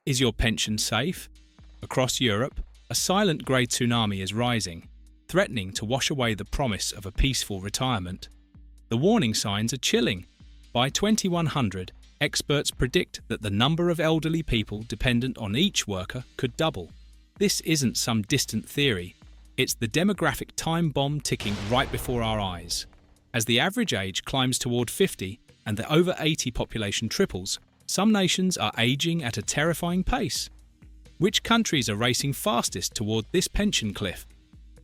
Is your pension safe? Across Europe, a silent grey tsunami is rising, threatening to wash away the promise of a peaceful retirement. The warning signs are chilling. By 2100, experts predict that the number of elderly people dependent on each worker could double. This isn't some distant theory. It's the demographic time bomb ticking right before our eyes. As the average age climbs toward 50 and the over 80 population triples, some nations are aging at a terrifying pace. Which countries are racing fastest toward this pension cliff?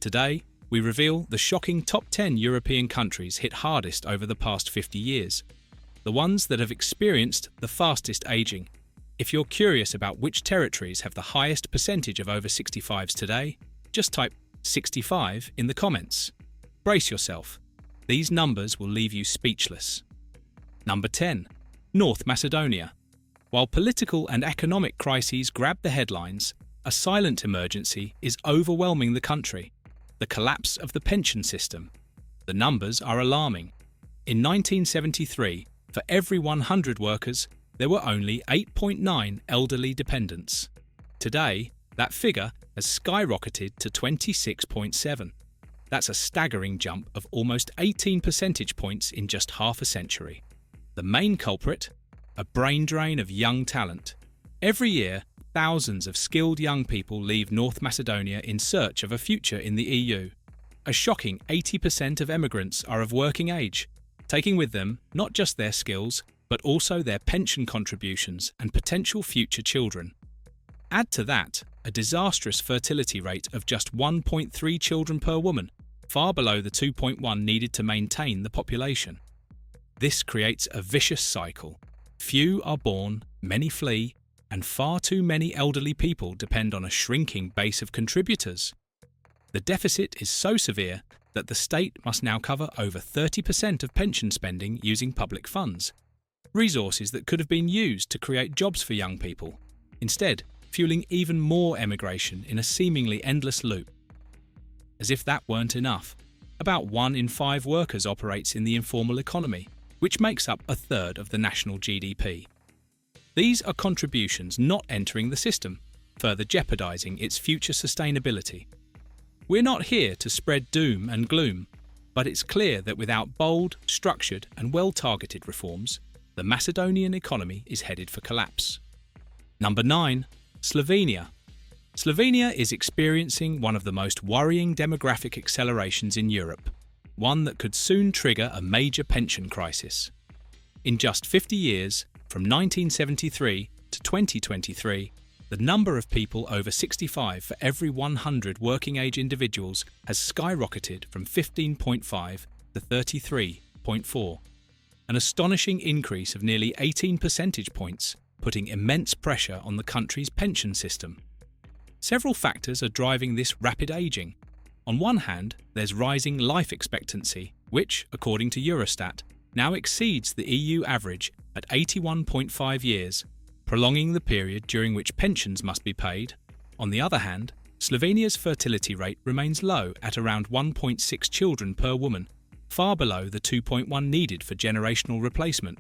Today, we reveal the shocking top 10 European countries hit hardest over the past 50 years. The ones that have experienced the fastest aging. If you're curious about which territories have the highest percentage of over 65s today, just type 65 in the comments. Brace yourself. These numbers will leave you speechless. Number 10. North Macedonia. While political and economic crises grab the headlines, a silent emergency is overwhelming the country: the collapse of the pension system. The numbers are alarming. In 1973, for every 100 workers, there were only 8.9 elderly dependents. Today, that figure has skyrocketed to 26.7. That's a staggering jump of almost 18 percentage points in just half a century. The main culprit? A brain drain of young talent. Every year, thousands of skilled young people leave North Macedonia in search of a future in the EU. A shocking 80% of emigrants are of working age, taking with them not just their skills, but also their pension contributions and potential future children. Add to that a disastrous fertility rate of just 1.3 children per woman, far below the 2.1 needed to maintain the population. This creates a vicious cycle. Few are born, many flee, and far too many elderly people depend on a shrinking base of contributors. The deficit is so severe that the state must now cover over 30% of pension spending using public funds, resources that could have been used to create jobs for young people, instead fueling even more emigration in a seemingly endless loop. As if that weren't enough, about 1 in 5 workers operates in the informal economy, which makes up a third of the national GDP. These are contributions not entering the system, further jeopardizing its future sustainability. We're not here to spread doom and gloom, but it's clear that without bold, structured and well-targeted reforms, the Macedonian economy is headed for collapse. Number 9. Slovenia. Slovenia is experiencing one of the most worrying demographic accelerations in Europe, one that could soon trigger a major pension crisis. In just 50 years, from 1973 to 2023, the number of people over 65 for every 100 working-age individuals has skyrocketed from 15.5 to 33.4, an astonishing increase of nearly 18 percentage points, putting immense pressure on the country's pension system. Several factors are driving this rapid aging. On one hand, there's rising life expectancy, which, according to Eurostat, now exceeds the EU average at 81.5 years, prolonging the period during which pensions must be paid. On the other hand, Slovenia's fertility rate remains low at around 1.6 children per woman, far below the 2.1 needed for generational replacement.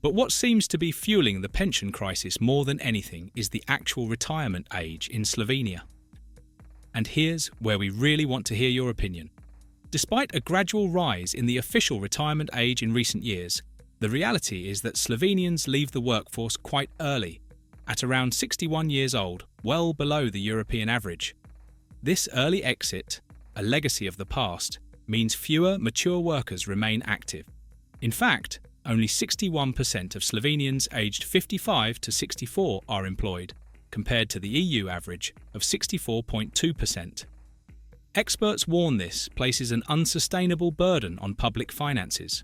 But what seems to be fueling the pension crisis more than anything is the actual retirement age in Slovenia. And here's where we really want to hear your opinion. Despite a gradual rise in the official retirement age in recent years, the reality is that Slovenians leave the workforce quite early, at around 61 years old, well below the European average. This early exit, a legacy of the past, means fewer mature workers remain active. In fact, only 61% of Slovenians aged 55 to 64 are employed, compared to the EU average of 64.2%. Experts warn this places an unsustainable burden on public finances.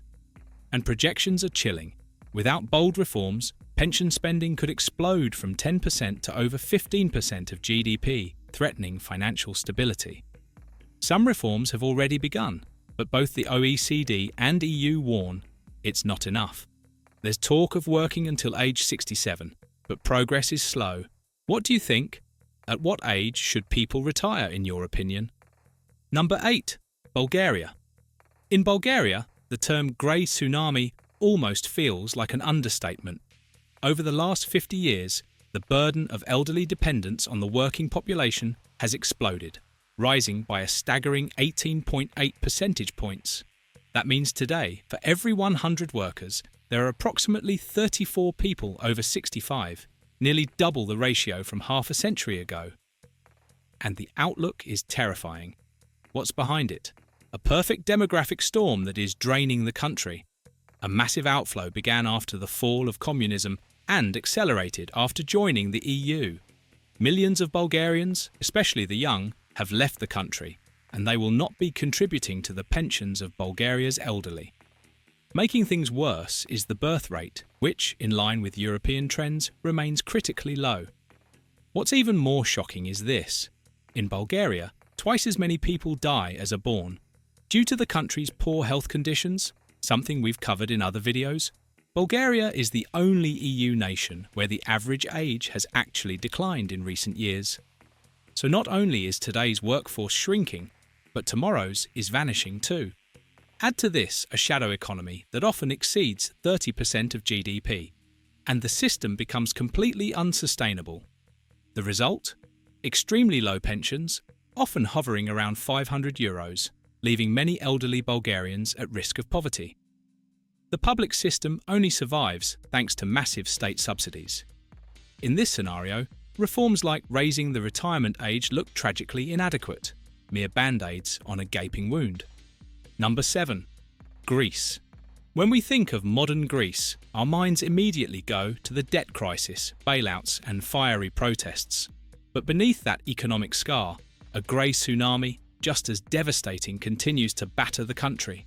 And projections are chilling. Without bold reforms, pension spending could explode from 10% to over 15% of GDP, threatening financial stability. Some reforms have already begun, but both the OECD and EU warn it's not enough. There's talk of working until age 67, but progress is slow. What do you think? At what age should people retire, in your opinion? Number 8. Bulgaria. In Bulgaria, the term Grey Tsunami almost feels like an understatement. Over the last 50 years, the burden of elderly dependence on the working population has exploded, rising by a staggering 18.8 percentage points. That means today, for every 100 workers, there are approximately 34 people over 65, nearly double the ratio from half a century ago. And the outlook is terrifying. What's behind it? A perfect demographic storm that is draining the country. A massive outflow began after the fall of communism and accelerated after joining the EU. Millions of Bulgarians, especially the young, have left the country, and they will not be contributing to the pensions of Bulgaria's elderly. Making things worse is the birth rate, which, in line with European trends, remains critically low. What's even more shocking is this. In Bulgaria, twice as many people die as are born. Due to the country's poor health conditions, something we've covered in other videos, Bulgaria is the only EU nation where the average age has actually declined in recent years. So not only is today's workforce shrinking, but tomorrow's is vanishing too. Add to this a shadow economy that often exceeds 30% of GDP, and the system becomes completely unsustainable. The result? Extremely low pensions, often hovering around €500, leaving many elderly Bulgarians at risk of poverty. The public system only survives thanks to massive state subsidies. In this scenario, reforms like raising the retirement age look tragically inadequate, mere band-aids on a gaping wound. Number 7. Greece. When we think of modern Greece, our minds immediately go to the debt crisis, bailouts and fiery protests. But beneath that economic scar, a grey tsunami just as devastating continues to batter the country.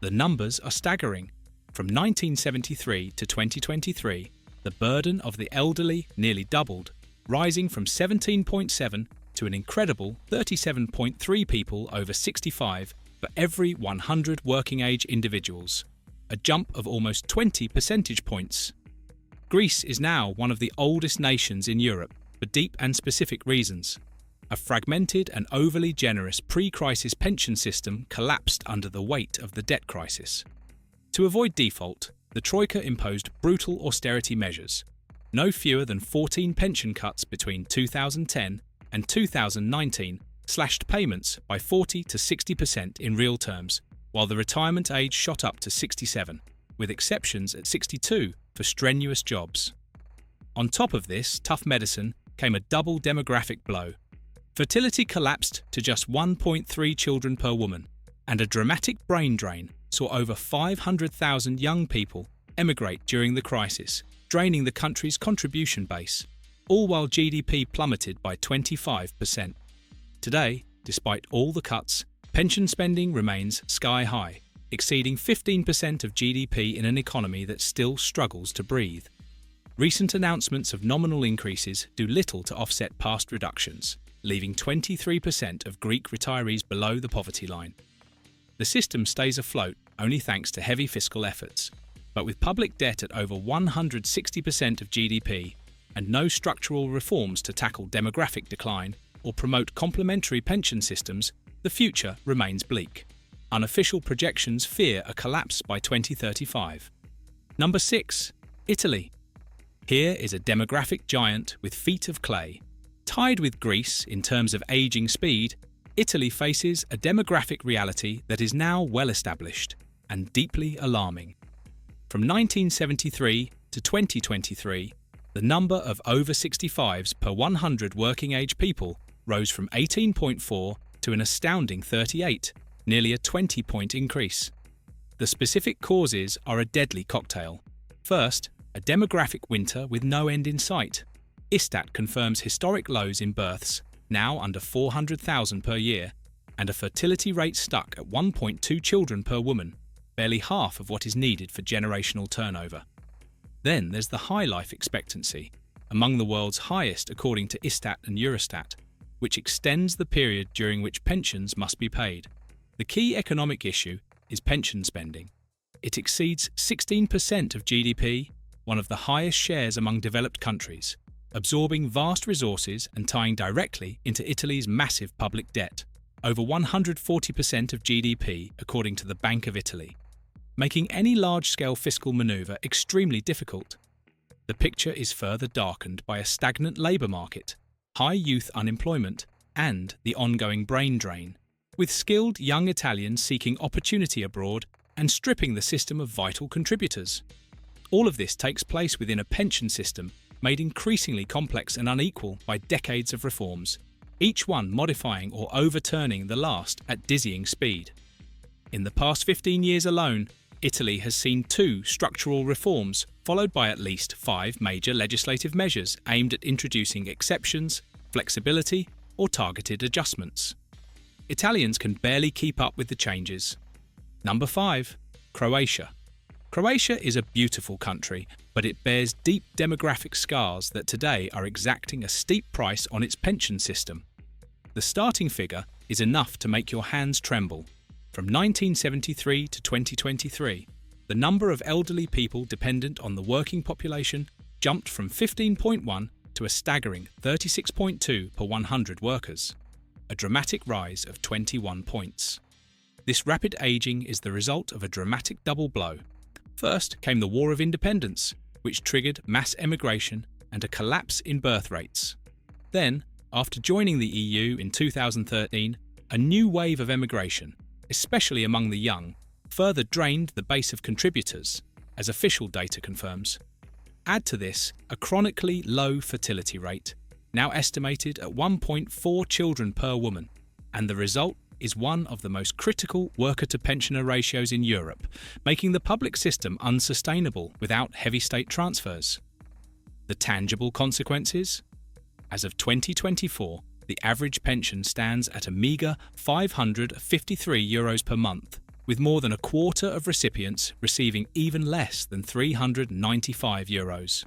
The numbers are staggering. From 1973 to 2023, the burden of the elderly nearly doubled, rising from 17.7 to an incredible 37.3 people over 65 for every 100 working-age individuals, a jump of almost 20 percentage points. Greece is now one of the oldest nations in Europe for deep and specific reasons. A fragmented and overly generous pre-crisis pension system collapsed under the weight of the debt crisis. To avoid default, the Troika imposed brutal austerity measures. No fewer than 14 pension cuts between 2010 and 2019 slashed payments by 40 to 60% in real terms, while the retirement age shot up to 67, with exceptions at 62 for strenuous jobs. On top of this tough medicine came a double demographic blow. Fertility collapsed to just 1.3 children per woman, and a dramatic brain drain saw over 500,000 young people emigrate during the crisis, draining the country's contribution base, all while GDP plummeted by 25%. Today, despite all the cuts, pension spending remains sky high, exceeding 15% of GDP in an economy that still struggles to breathe. Recent announcements of nominal increases do little to offset past reductions, leaving 23% of Greek retirees below the poverty line. The system stays afloat only thanks to heavy fiscal efforts, but with public debt at over 160% of GDP and no structural reforms to tackle demographic decline or promote complementary pension systems, the future remains bleak. Unofficial projections fear a collapse by 2035. Number 6. Italy. Here is a demographic giant with feet of clay. Tied with Greece in terms of aging speed, Italy faces a demographic reality that is now well established and deeply alarming. From 1973 to 2023, the number of over 65s per 100 working-age people rose from 18.4 to an astounding 38, nearly a 20-point increase. The specific causes are a deadly cocktail. First, a demographic winter with no end in sight. ISTAT confirms historic lows in births, now under 400,000 per year, and a fertility rate stuck at 1.2 children per woman, barely half of what is needed for generational turnover. Then there's the high life expectancy, among the world's highest according to ISTAT and Eurostat, which extends the period during which pensions must be paid. The key economic issue is pension spending. It exceeds 16% of GDP, one of the highest shares among developed countries, absorbing vast resources and tying directly into Italy's massive public debt, over 140% of GDP according to the Bank of Italy, making any large-scale fiscal maneuver extremely difficult. The picture is further darkened by a stagnant labour market, high youth unemployment, and the ongoing brain drain, with skilled young Italians seeking opportunity abroad and stripping the system of vital contributors. All of this takes place within a pension system made increasingly complex and unequal by decades of reforms, each one modifying or overturning the last at dizzying speed. In the past 15 years alone, Italy has seen 2 structural reforms, followed by at least 5 major legislative measures aimed at introducing exceptions, flexibility, or targeted adjustments. Italians can barely keep up with the changes. Number 5. Croatia. Croatia is a beautiful country, but it bears deep demographic scars that today are exacting a steep price on its pension system. The starting figure is enough to make your hands tremble. From 1973 to 2023, the number of elderly people dependent on the working population jumped from 15.1 to a staggering 36.2 per 100 workers, a dramatic rise of 21 points. This rapid ageing is the result of a dramatic double blow. First came the War of Independence, which triggered mass emigration and a collapse in birth rates. Then, after joining the EU in 2013, a new wave of emigration, especially among the young, further drained the base of contributors, as official data confirms. Add to this a chronically low fertility rate, now estimated at 1.4 children per woman, and the result is one of the most critical worker-to-pensioner ratios in Europe, making the public system unsustainable without heavy state transfers. The tangible consequences? As of 2024, the average pension stands at a meagre €553 per month, with more than a quarter of recipients receiving even less than €395.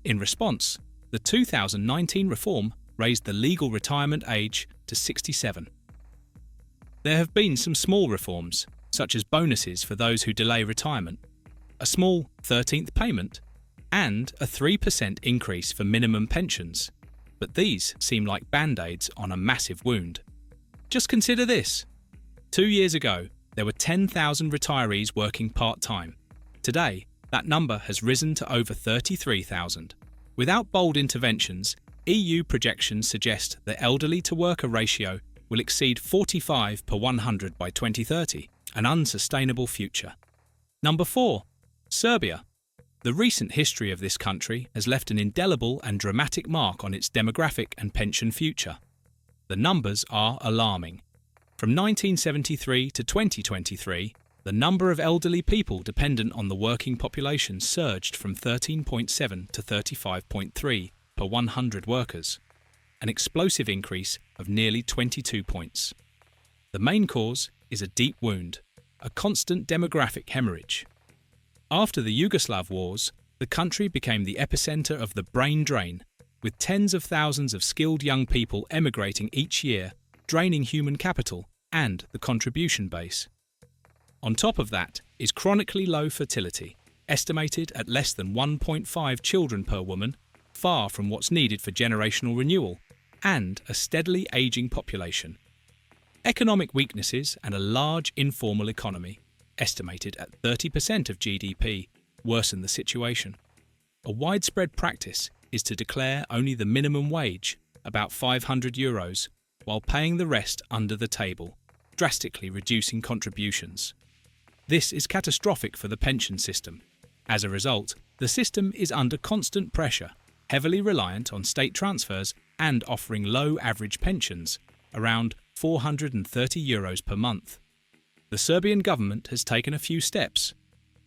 In response, the 2019 reform raised the legal retirement age to 67. There have been some small reforms, such as bonuses for those who delay retirement, a small 13th payment, and a 3% increase for minimum pensions. But these seem like band-aids on a massive wound. Just consider this. 2 years ago, there were 10,000 retirees working part-time. Today, that number has risen to over 33,000. Without bold interventions, EU projections suggest the elderly-to-worker ratio will exceed 45 per 100 by 2030, an unsustainable future. Number 4. Serbia. The recent history of this country has left an indelible and dramatic mark on its demographic and pension future. The numbers are alarming. From 1973 to 2023, the number of elderly people dependent on the working population surged from 13.7 to 35.3 per 100 workers, an explosive increase of nearly 22 points. The main cause is a deep wound, a constant demographic hemorrhage. After the Yugoslav wars, the country became the epicenter of the brain drain, with tens of thousands of skilled young people emigrating each year, draining human capital and the contribution base. On top of that is chronically low fertility, estimated at less than 1.5 children per woman, far from what's needed for generational renewal, and a steadily aging population. Economic weaknesses and a large informal economy, estimated at 30% of GDP, worsen the situation. A widespread practice is to declare only the minimum wage, about €500, while paying the rest under the table, drastically reducing contributions. This is catastrophic for the pension system. As a result, the system is under constant pressure, heavily reliant on state transfers and offering low average pensions, around €430 per month. The Serbian government has taken a few steps.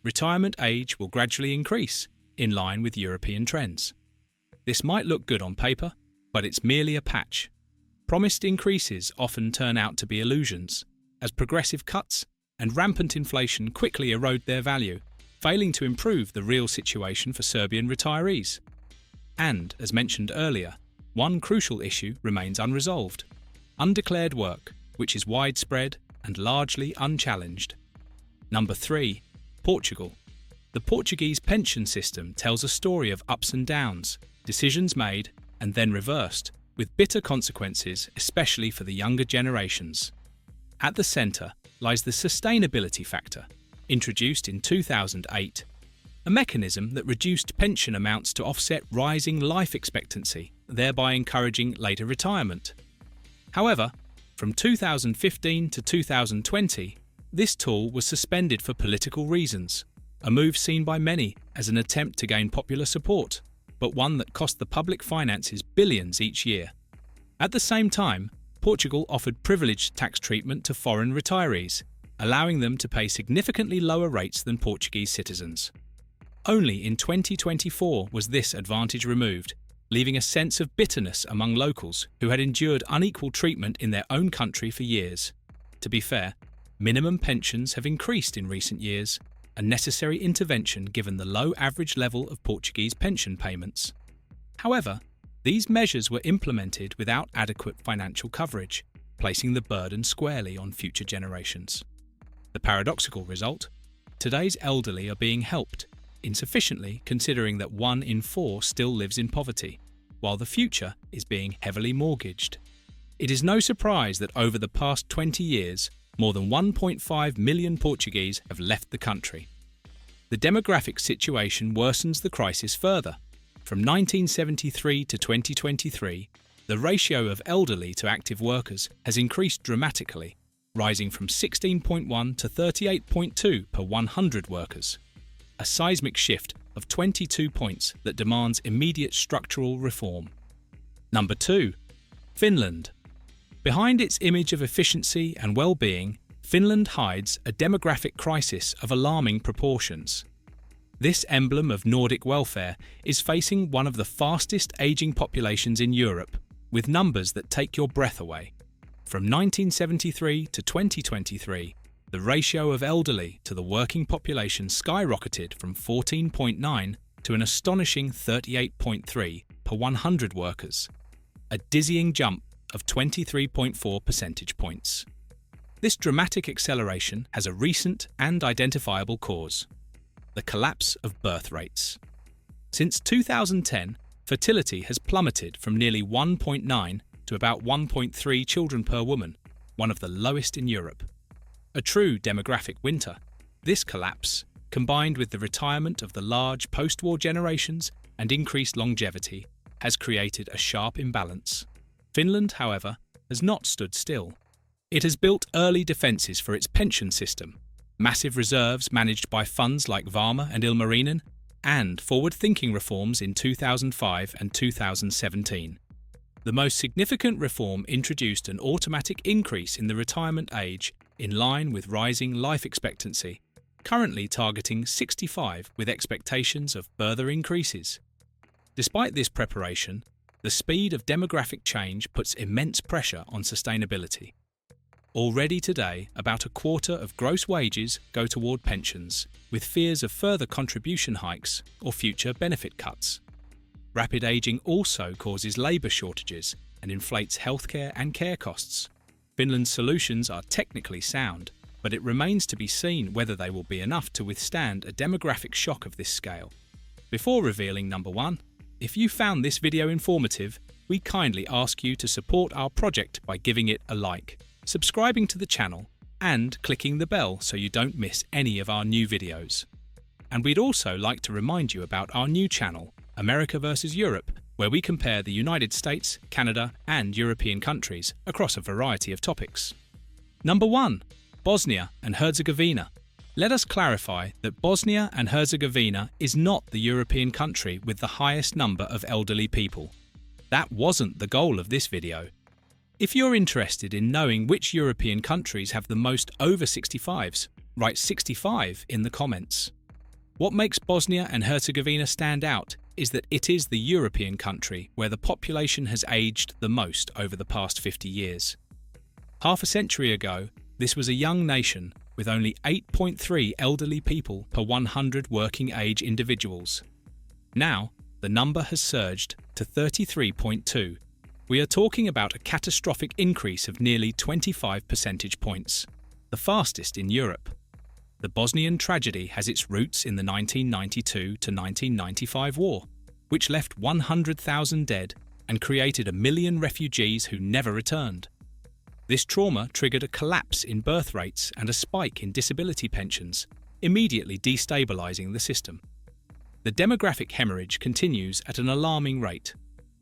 Retirement age will gradually increase, in line with European trends. This might look good on paper, but it's merely a patch. Promised increases often turn out to be illusions, as progressive cuts and rampant inflation quickly erode their value, failing to improve the real situation for Serbian retirees. And, as mentioned earlier, one crucial issue remains unresolved: undeclared work, which is widespread and largely unchallenged. Number 3. Portugal. The Portuguese pension system tells a story of ups and downs, decisions made and then reversed, with bitter consequences, especially for the younger generations. At the centre lies the sustainability factor, introduced in 2008. a mechanism that reduced pension amounts to offset rising life expectancy, thereby encouraging later retirement. However, from 2015 to 2020, this tool was suspended for political reasons, a move seen by many as an attempt to gain popular support, but one that cost the public finances billions each year. At the same time, Portugal offered privileged tax treatment to foreign retirees, allowing them to pay significantly lower rates than Portuguese citizens. Only in 2024 was this advantage removed, leaving a sense of bitterness among locals who had endured unequal treatment in their own country for years. To be fair, minimum pensions have increased in recent years, a necessary intervention given the low average level of Portuguese pension payments. However, these measures were implemented without adequate financial coverage, placing the burden squarely on future generations. The paradoxical result? Today's elderly are being helped, insufficiently considering that 1 in 4 still lives in poverty, while the future is being heavily mortgaged. It is no surprise that over the past 20 years, more than 1.5 million Portuguese have left the country. The demographic situation worsens the crisis further. From 1973 to 2023, the ratio of elderly to active workers has increased dramatically, rising from 16.1 to 38.2 per 100 workers. A seismic shift of 22 points that demands immediate structural reform. Number 2. Finland. Behind its image of efficiency and well-being, Finland hides a demographic crisis of alarming proportions. This emblem of Nordic welfare is facing one of the fastest aging populations in Europe, with numbers that take your breath away. From 1973 to 2023, the ratio of elderly to the working population skyrocketed from 14.9 to an astonishing 38.3 per 100 workers, a dizzying jump of 23.4 percentage points. This dramatic acceleration has a recent and identifiable cause: the collapse of birth rates. Since 2010, fertility has plummeted from nearly 1.9 to about 1.3 children per woman, one of the lowest in Europe. A true demographic winter, this collapse, combined with the retirement of the large post-war generations and increased longevity, has created a sharp imbalance. Finland, however, has not stood still. It has built early defences for its pension system, massive reserves managed by funds like Varma and Ilmarinen, and forward-thinking reforms in 2005 and 2017. The most significant reform introduced an automatic increase in the retirement age in line with rising life expectancy, currently targeting 65 with expectations of further increases. Despite this preparation, the speed of demographic change puts immense pressure on sustainability. Already today, about a quarter of gross wages go toward pensions, with fears of further contribution hikes or future benefit cuts. Rapid ageing also causes labour shortages and inflates healthcare and care costs. Finland's solutions are technically sound, but it remains to be seen whether they will be enough to withstand a demographic shock of this scale. Before revealing number 1, if you found this video informative, we kindly ask you to support our project by giving it a like, subscribing to the channel, and clicking the bell so you don't miss any of our new videos. And we'd also like to remind you about our new channel, America vs. Europe, where we compare the United States, Canada, and European countries across a variety of topics. Number 1. Bosnia and Herzegovina. Let us clarify that Bosnia and Herzegovina is not the European country with the highest number of elderly people. That wasn't the goal of this video. If you're interested in knowing which European countries have the most over 65s, write 65 in the comments. What makes Bosnia and Herzegovina stand out is that it is the European country where the population has aged the most over the past 50 years. Half a century ago, this was a young nation with only 8.3 elderly people per 100 working-age individuals. Now, the number has surged to 33.2. We are talking about a catastrophic increase of nearly 25 percentage points, the fastest in Europe. The Bosnian tragedy has its roots in the 1992 to 1995 war, which left 100,000 dead and created 1 million refugees who never returned. This trauma triggered a collapse in birth rates and a spike in disability pensions, immediately destabilizing the system. The demographic hemorrhage continues at an alarming rate.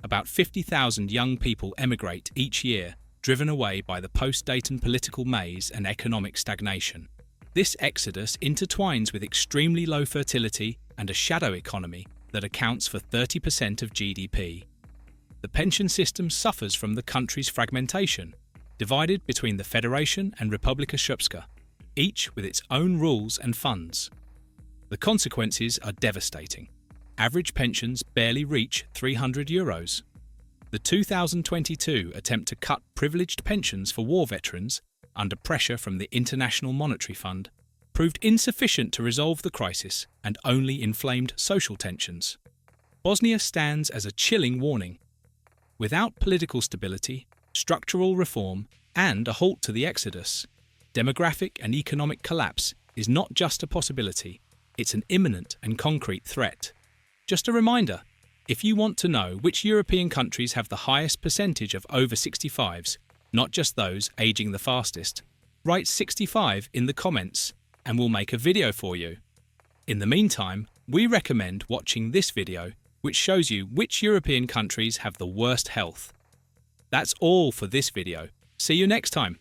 About 50,000 young people emigrate each year, driven away by the post-Dayton political maze and economic stagnation. This exodus intertwines with extremely low fertility and a shadow economy that accounts for 30% of GDP. The pension system suffers from the country's fragmentation, divided between the Federation and Republika Srpska, each with its own rules and funds. The consequences are devastating. Average pensions barely reach €300. The 2022 attempt to cut privileged pensions for war veterans, under pressure from the International Monetary Fund, proved insufficient to resolve the crisis and only inflamed social tensions. Bosnia stands as a chilling warning. Without political stability, structural reform, and a halt to the exodus, demographic and economic collapse is not just a possibility, it's an imminent and concrete threat. Just a reminder, if you want to know which European countries have the highest percentage of over 65s, not just those aging the fastest, write 65 in the comments and we'll make a video for you. In the meantime, we recommend watching this video, which shows you which European countries have the worst health. That's all for this video. See you next time.